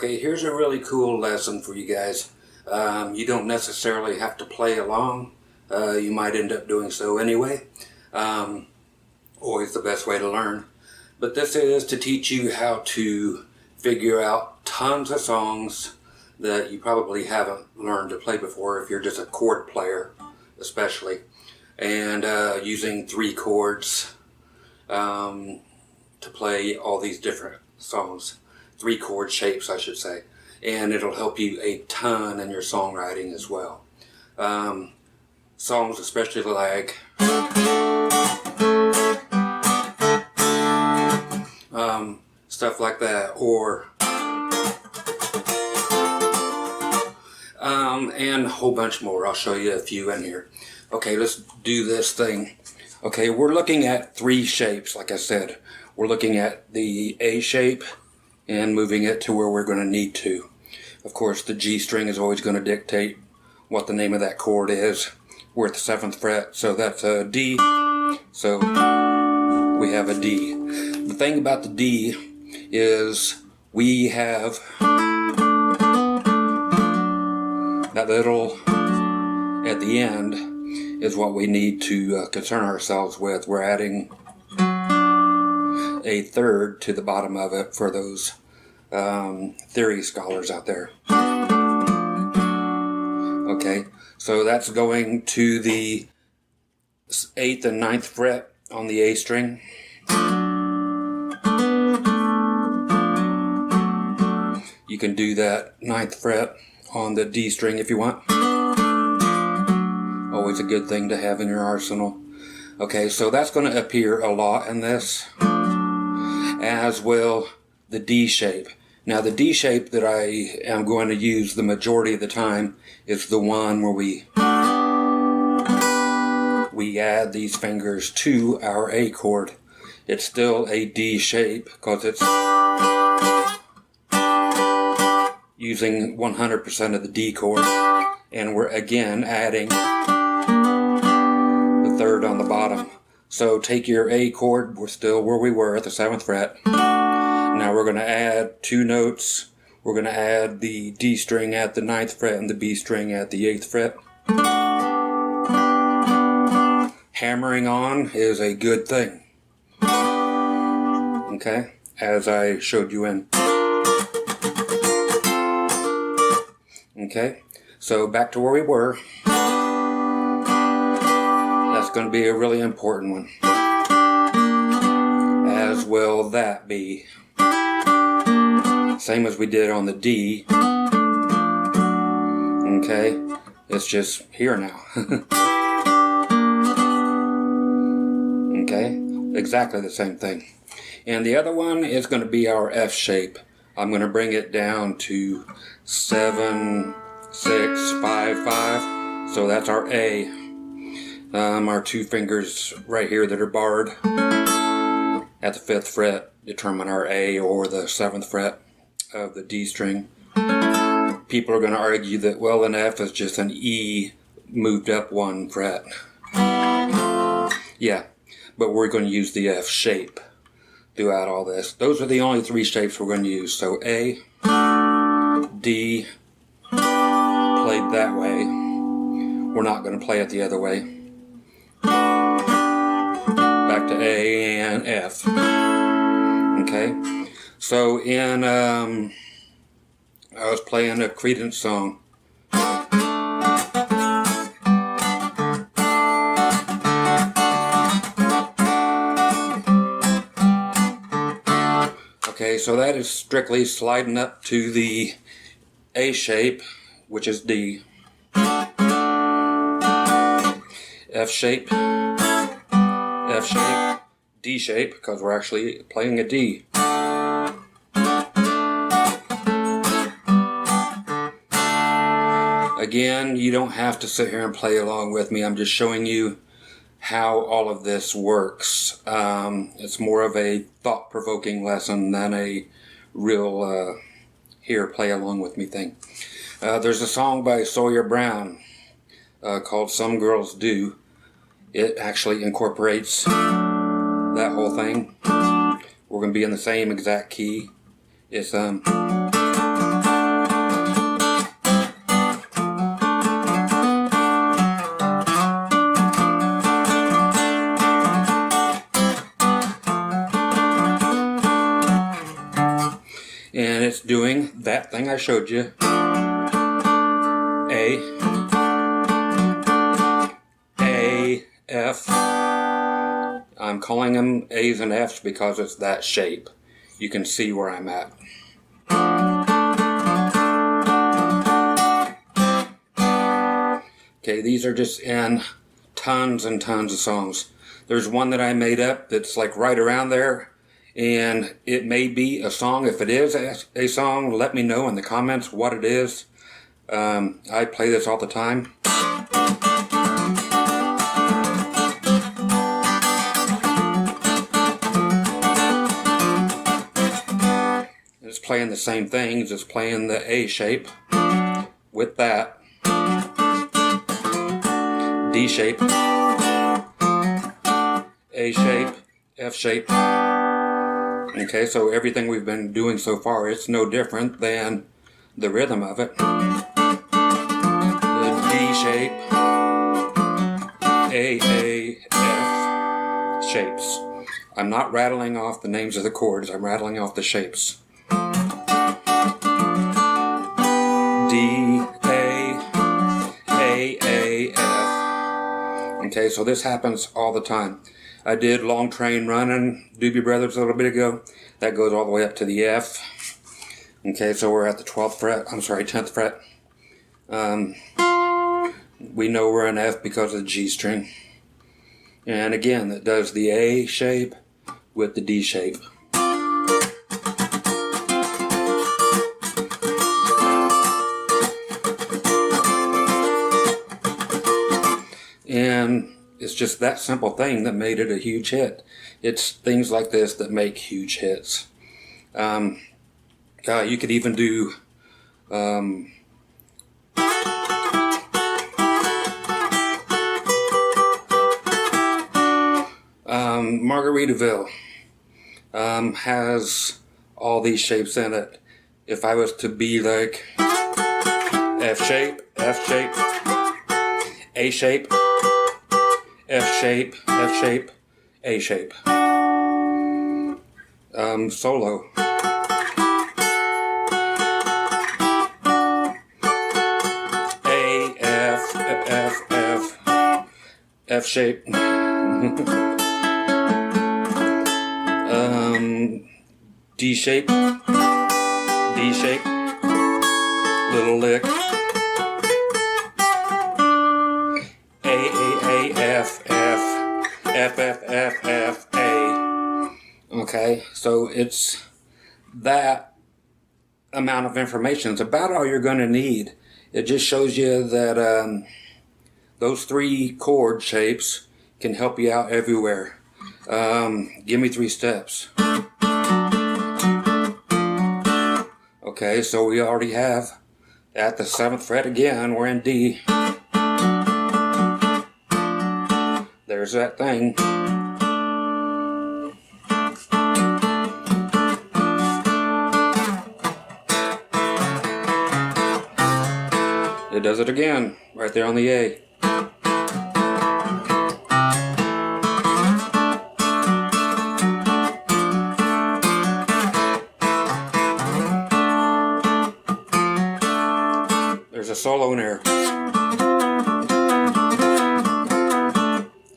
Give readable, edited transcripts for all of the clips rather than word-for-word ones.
Okay, here's a really cool lesson for you guys. You don't necessarily have to play along. You might end up doing so anyway. Always the best way to learn. But this is to teach you how to figure out tons of songs that you probably haven't learned to play before if you're just a chord player, especially. And using 3 chords to play all these different songs. 3 chord shapes, I should say. And it'll help you a ton in your songwriting as well. Songs especially like stuff like that, or and a whole bunch more. I'll show you a few in here. Okay, let's do this thing. Okay, we're looking at 3 shapes, like I said. We're looking at the A shape and moving it to where we're going to need to. Of course, the G string is always going to dictate what the name of that chord is. We're at the 7th fret, so that's a D. So we have a D. The thing about the D is we have that little at the end is what we need to concern ourselves with. We're adding a 3rd to the bottom of it for those theory scholars out there. Okay, so that's going to the 8th and 9th fret on the A string. You can do that 9th fret on the D string if you want. Always a good thing to have in your arsenal. Okay, so that's going to appear a lot in this, as will the D shape. Now the D shape that I am going to use the majority of the time is the one where we add these fingers to our A chord. It's still a D shape because it's using 100% of the D chord, and we're again adding the 3rd on the bottom. So take your A chord, we're still where we were at the 7th fret. Now we're going to add 2 notes. We're going to add the D string at the 9th fret and the B string at the 8th fret. Hammering on is a good thing. Okay, as I showed you in. Okay, so back to where we were. That's going to be a really important one. As will that be. Same as we did on the D. Okay, it's just here now. Okay, exactly the same thing. And the other one is going to be our F shape. I'm going to bring it down to 7, 6, 5, 5. So that's our A. Our 2 fingers right here that are barred at the 5th fret determine our A or the 7th fret of the D string. People are going to argue that, well, an F is just an E moved up 1 fret. Yeah, but we're going to use the F shape throughout all this. Those are the only 3 shapes we're going to use. So A, D, played that way. We're not going to play it the other way. Back to A and F. Okay, so in I was playing a Creedence song. Okay, so that is strictly sliding up to the A shape, which is D. F shape, F shape, D shape, because we're actually playing a D. Again, you don't have to sit here and play along with me. I'm just showing you how all of this works. It's more of a thought-provoking lesson than a real here, play along with me thing. There's a song by Sawyer Brown called Some Girls Do. It actually incorporates that whole thing. We're going to be in the same exact key. It's thing I showed you. A, F. I'm calling them A's and F's because it's that shape. You can see where I'm at. Okay, these are just in tons and tons of songs. There's one that I made up that's like right around there, and it may be a song. If it is a song, let me know in the comments what it is. I play this all the time. It's playing the same thing, just playing the A shape with that. D shape, A shape, F shape. Okay, so everything we've been doing so far, it's no different than the rhythm of it. The D shape, A, F shapes. I'm not rattling off the names of the chords, I'm rattling off the shapes. D, A, F. Okay, so this happens all the time. I did Long Train Running, Doobie Brothers a little bit ago. That goes all the way up to the F. Okay, so we're at the 10th fret. We know we're an F because of the G string. And again, it does the A shape with the D shape. And it's just that simple thing that made it a huge hit. It's things like this that make huge hits. You could even do Margaritaville has all these shapes in it. If I was to be like F shape, F shape, A shape, F shape, F shape, A shape. Solo. A, F, F, F, F shape. D shape, D shape, little lick. F, A. Okay, so it's that amount of information. It's about all you're going to need. It just shows you that those three chord shapes can help you out everywhere. Give me 3 steps. Okay, so we already have at the 7th fret again, we're in D. There's that thing. It does it again, right there on the A. There's a solo in there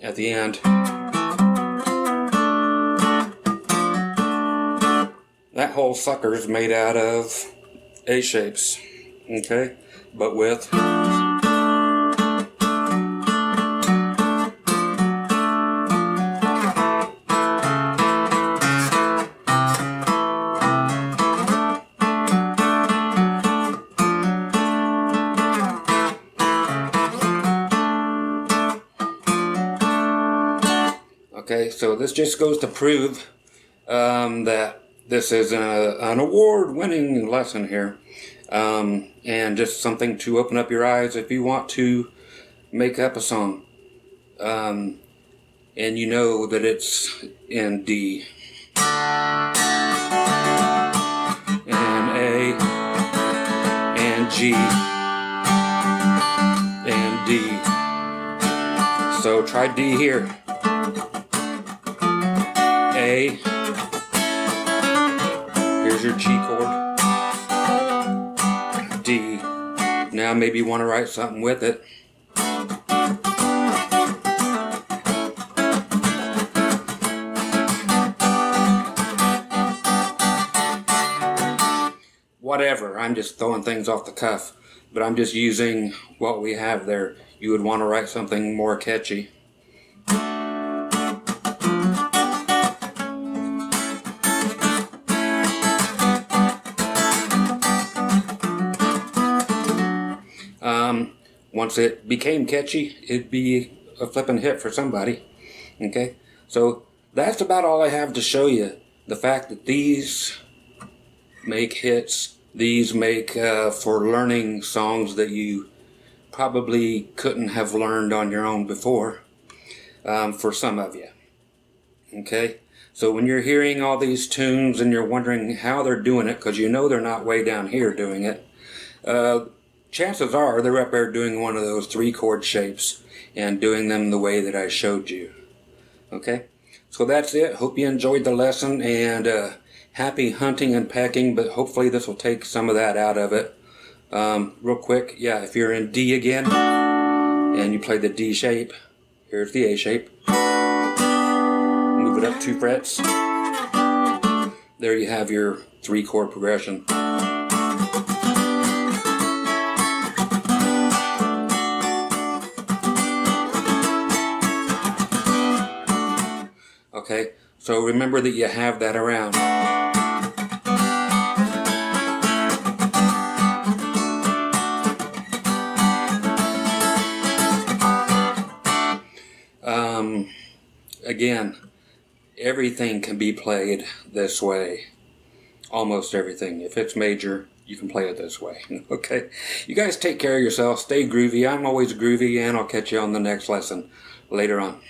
at the end. That whole sucker is made out of A shapes, okay, but with okay, so this just goes to prove that this is an award-winning lesson here, and just something to open up your eyes if you want to make up a song, and you know that it's in D, and A, and G, and D. So try D here. A. Here's your G chord. Now maybe you want to write something with it. Whatever, I'm just throwing things off the cuff, but I'm just using what we have there. You would want to write something more catchy. Once it became catchy, it'd be a flippin' hit for somebody. Okay, so that's about all I have to show you. The fact that these make hits, these make for learning songs that you probably couldn't have learned on your own before, for some of you. Okay, so when you're hearing all these tunes and you're wondering how they're doing it, because you know they're not way down here doing it, chances are they're up there doing one of those 3-chord shapes and doing them the way that I showed you. Okay, so that's it. Hope you enjoyed the lesson, and happy hunting and pecking, but hopefully this will take some of that out of it. Real quick, yeah, if you're in D again and you play the D shape, here's the A shape. Move it up 2 frets. There you have your 3-chord progression. Okay, so remember that you have that around. Again, everything can be played this way. Almost everything. If it's major, you can play it this way. Okay, you guys take care of yourself. Stay groovy. I'm always groovy, and I'll catch you on the next lesson later on.